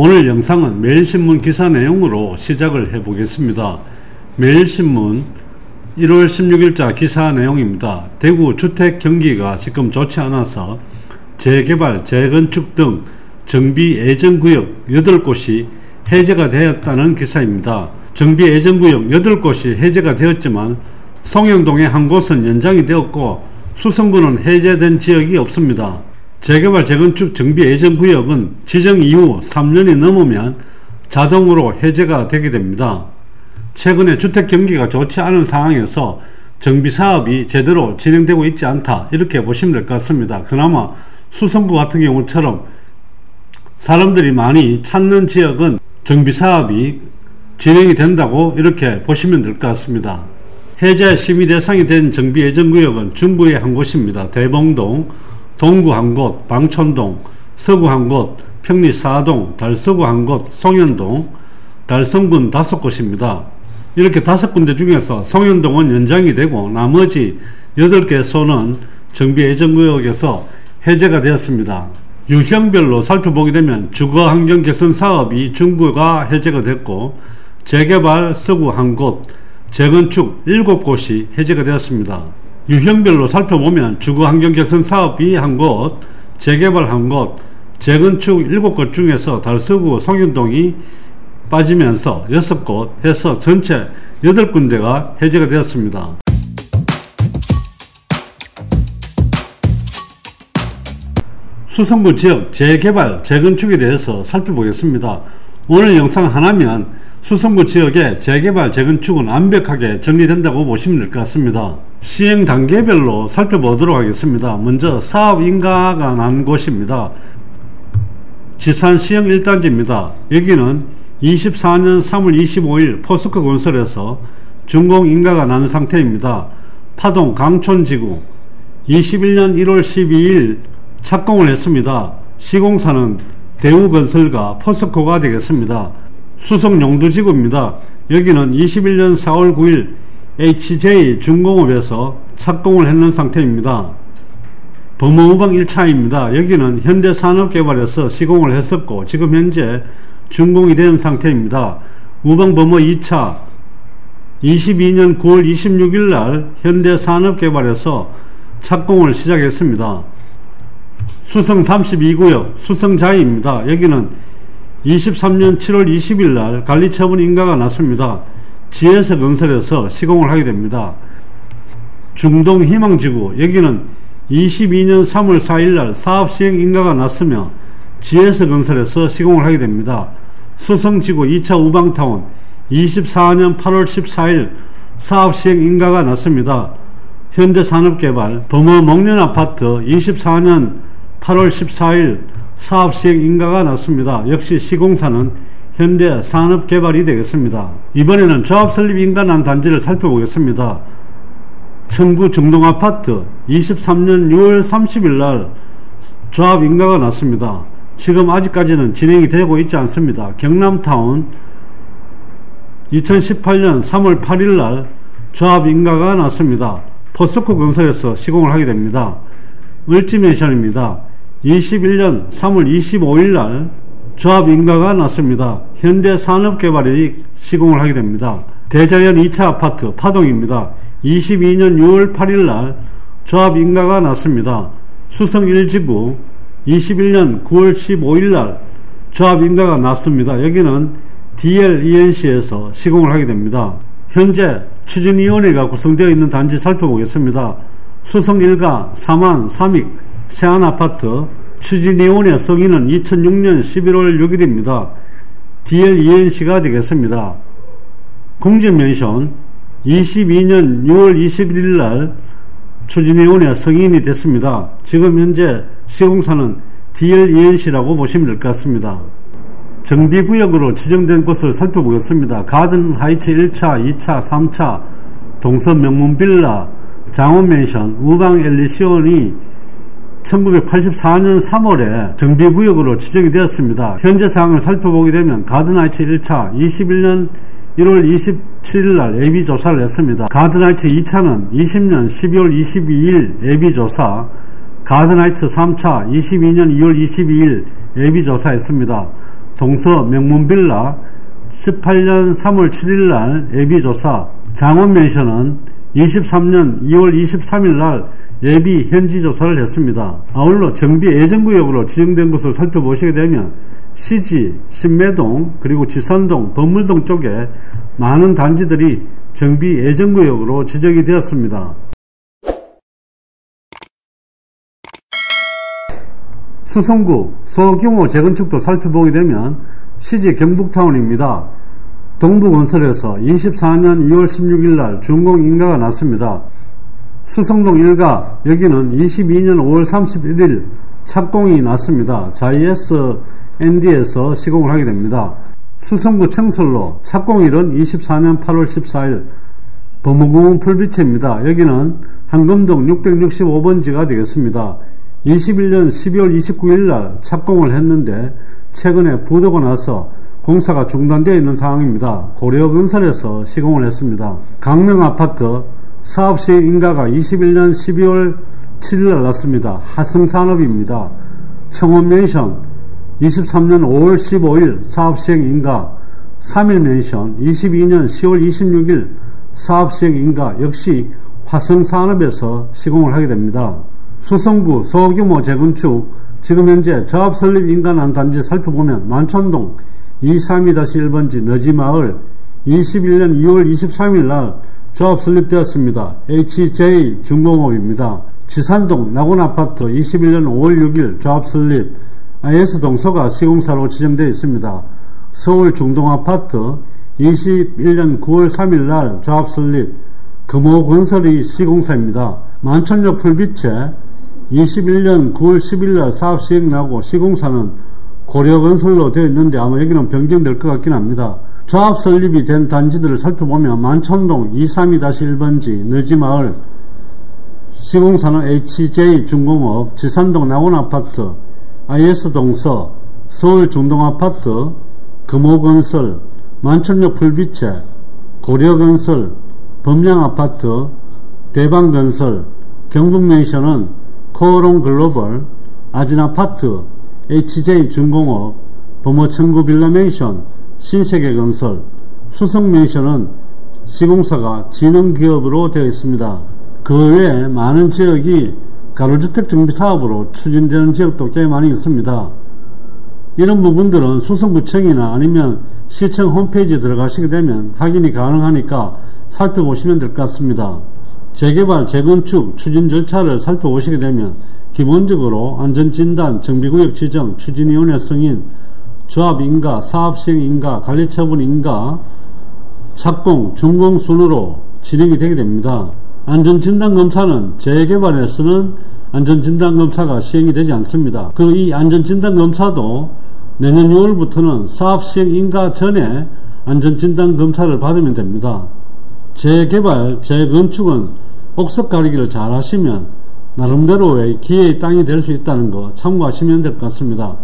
오늘 영상은 매일신문 기사 내용으로 시작을 해 보겠습니다. 매일신문 1월 16일자 기사 내용입니다. 대구 주택 경기가 지금 좋지 않아서 재개발, 재건축 등 정비 예정구역 8곳이 해제가 되었다는 기사입니다. 정비 예정구역 8곳이 해제가 되었지만 송영동의 한 곳은 연장이 되었고 수성구는 해제된 지역이 없습니다. 재개발, 재건축, 정비 예정구역은 지정 이후 3년이 넘으면 자동으로 해제가 되게 됩니다. 최근에 주택 경기가 좋지 않은 상황에서 정비사업이 제대로 진행되고 있지 않다, 이렇게 보시면 될 것 같습니다. 그나마 수성구 같은 경우처럼 사람들이 많이 찾는 지역은 정비사업이 진행이 된다고 이렇게 보시면 될 것 같습니다. 해제 심의 대상이 된 정비 예정구역은 중구의 한 곳입니다. 대봉동, 동구 한 곳, 방촌동, 서구 한 곳, 평리 4동, 달서구 한 곳, 송현동, 달성군 5곳입니다. 이렇게 5군데 중에서 송현동은 연장이 되고 나머지 8개소는 정비 예정구역에서 해제가 되었습니다. 유형별로 살펴보게 되면 주거환경 개선 사업이 중구가 해제가 됐고 재개발 서구 한 곳, 재건축 7곳이 해제가 되었습니다. 유형별로 살펴보면 주거환경 개선 사업이 한 곳, 재개발 한 곳, 재건축 7곳 중에서 달서구 송현동이 빠지면서 6곳 해서 전체 8군데가 해제가 되었습니다. 수성구 지역 재개발, 재건축에 대해서 살펴보겠습니다. 오늘 영상 하나면 수성구 지역의 재개발, 재건축은 완벽하게 정리된다고 보시면 될 것 같습니다. 시행 단계별로 살펴보도록 하겠습니다. 먼저 사업 인가가 난 곳입니다. 지산 시형 1단지입니다. 여기는 24년 3월 25일 포스코 건설에서 준공 인가가 난 상태입니다. 파동 강촌지구 21년 1월 12일 착공을 했습니다. 시공사는 대우건설과 포스코가 되겠습니다. 수성 용두지구입니다. 여기는 21년 4월 9일 HJ 중공업에서 착공을 했는 상태입니다. 범어우방 1차입니다. 여기는 현대산업개발에서 시공을 했었고 지금 현재 준공이 된 상태입니다. 우방범어 2차 22년 9월 26일 날 현대산업개발에서 착공을 시작했습니다. 수성 32구역 수성자이입니다. 여기는 23년 7월 20일 날 관리처분 인가가 났습니다. 지혜서건설에서 시공을 하게 됩니다. 중동 희망지구 여기는 22년 3월 4일 날 사업시행 인가가 났으며 지혜서건설에서 시공을 하게 됩니다. 수성지구 2차 우방타운 24년 8월 14일 사업시행 인가가 났습니다. 현대산업개발 범어 목련아파트 24년 8월 14일 사업시행 인가가 났습니다. 역시 시공사는 현대산업개발이 되겠습니다. 이번에는 조합설립 인가 난 단지를 살펴보겠습니다. 청구 중동아파트 23년 6월 30일 날 조합 인가가 났습니다. 지금 아직까지는 진행이 되고 있지 않습니다. 경남타운 2018년 3월 8일 날 조합 인가가 났습니다. 포스코 건설에서 시공을 하게 됩니다. 을지맨션입니다. 21년 3월 25일 날 조합 인가가 났습니다. 현대산업개발이 시공을 하게 됩니다. 대자연 2차 아파트 파동입니다. 22년 6월 8일 날 조합 인가가 났습니다. 수성 1지구 21년 9월 15일 날 조합 인가가 났습니다. 여기는 DLENC에서 시공을 하게 됩니다. 현재 추진위원회가 구성되어 있는 단지 살펴보겠습니다. 수성 1가 4만 3익 세안아파트 추진위원회 성인은 2006년 11월 6일입니다. DLENC가 되겠습니다. 공제면션 22년 6월 21일 날 추진위원회 성인이 됐습니다. 지금 현재 시공사는 DLENC라고 보시면 될 것 같습니다. 정비구역으로 지정된 곳을 살펴보겠습니다. 가든하이츠 1차, 2차, 3차, 동서명문빌라, 장원맨션, 우방엘리시온이 1984년 3월에 정비구역으로 지정이 되었습니다. 현재 사항을 살펴보게 되면 가든하이츠 1차 21년 1월 27일 날 예비조사를 했습니다. 가든하이츠 2차는 20년 12월 22일 예비조사, 가든하이츠 3차 22년 2월 22일 예비조사했습니다. 동서 명문빌라 18년 3월 7일날 예비조사, 장원맨션은 23년 2월 23일날 예비 현지조사를 했습니다. 아울러 정비 예정구역으로 지정된 것을 살펴보시게 되면 시지, 신매동, 그리고 지산동, 범물동 쪽에 많은 단지들이 정비 예정구역으로 지정이 되었습니다. 수성구 소규모 재건축도 살펴보게 되면 시지 경북타운입니다. 동부건설에서 24년 2월 16일날 준공인가가 났습니다. 수성동 1가 여기는 22년 5월 31일 착공이 났습니다. 자이에스 ND에서 시공을 하게 됩니다. 수성구 청설로 착공일은 24년 8월 14일 범무궁 풀빛입니다. 여기는 한금동 665번지가 되겠습니다. 21년 12월 29일 날 착공을 했는데 최근에 부도가 나서 공사가 중단되어 있는 상황입니다. 고려건설에서 시공을 했습니다. 강명아파트 사업시행 인가가 21년 12월 7일 날 났습니다. 하성산업입니다. 청원맨션 23년 5월 15일 사업시행 인가, 3일맨션 22년 10월 26일 사업시행 인가 역시 화성산업에서 시공을 하게 됩니다. 수성구 소규모 재건축, 지금 현재 조합 설립 인가난 단지 살펴보면 만촌동 232-1번지 너지마을 21년 2월 23일 날 조합 설립되었습니다. HJ 중공업입니다. 지산동 낙원아파트 21년 5월 6일 조합 설립, IS동서가 시공사로 지정되어 있습니다. 서울 중동아파트 21년 9월 3일 날 조합 설립, 금호건설이 시공사입니다. 만촌역 풀빛에 21년 9월 10일 날 사업 시행나고 시공사는 고려건설로 되어 있는데 아마 여기는 변경될 것 같긴 합니다. 조합 설립이 된 단지들을 살펴보면 만촌동 232-1번지 너지마을 시공사는 HJ 중공업, 지산동 낙원아파트, IS동서, 서울 중동아파트, 금호건설, 만촌역 풀빛에 고려건설, 범량아파트, 대방건설, 경북맨션은 코오롱글로벌, 아진아파트, HJ 중공업, 범어천구빌라맨션, 신세계건설, 수성맨션은 시공사가 진흥기업으로 되어 있습니다. 그 외에 많은 지역이 가로주택 정비사업으로 추진되는 지역도 꽤 많이 있습니다. 이런 부분들은 수성구청이나 아니면 시청 홈페이지에 들어가시게 되면 확인이 가능하니까 살펴보시면 될 것 같습니다. 재개발, 재건축 추진 절차를 살펴보시게 되면 기본적으로 안전진단, 정비구역 지정, 추진위원회 승인, 조합인가, 사업시행인가, 관리처분인가, 착공, 준공 순으로 진행이 되게 됩니다. 안전진단검사는 재개발에서는 안전진단검사가 시행이 되지 않습니다. 그리고 이 안전진단검사도 내년 6월부터는 사업시행인가 전에 안전진단검사를 받으면 됩니다. 재개발, 재건축은 옥석 가리기를 잘 하시면 나름대로의 기회의 땅이 될 수 있다는 거 참고하시면 될 것 같습니다.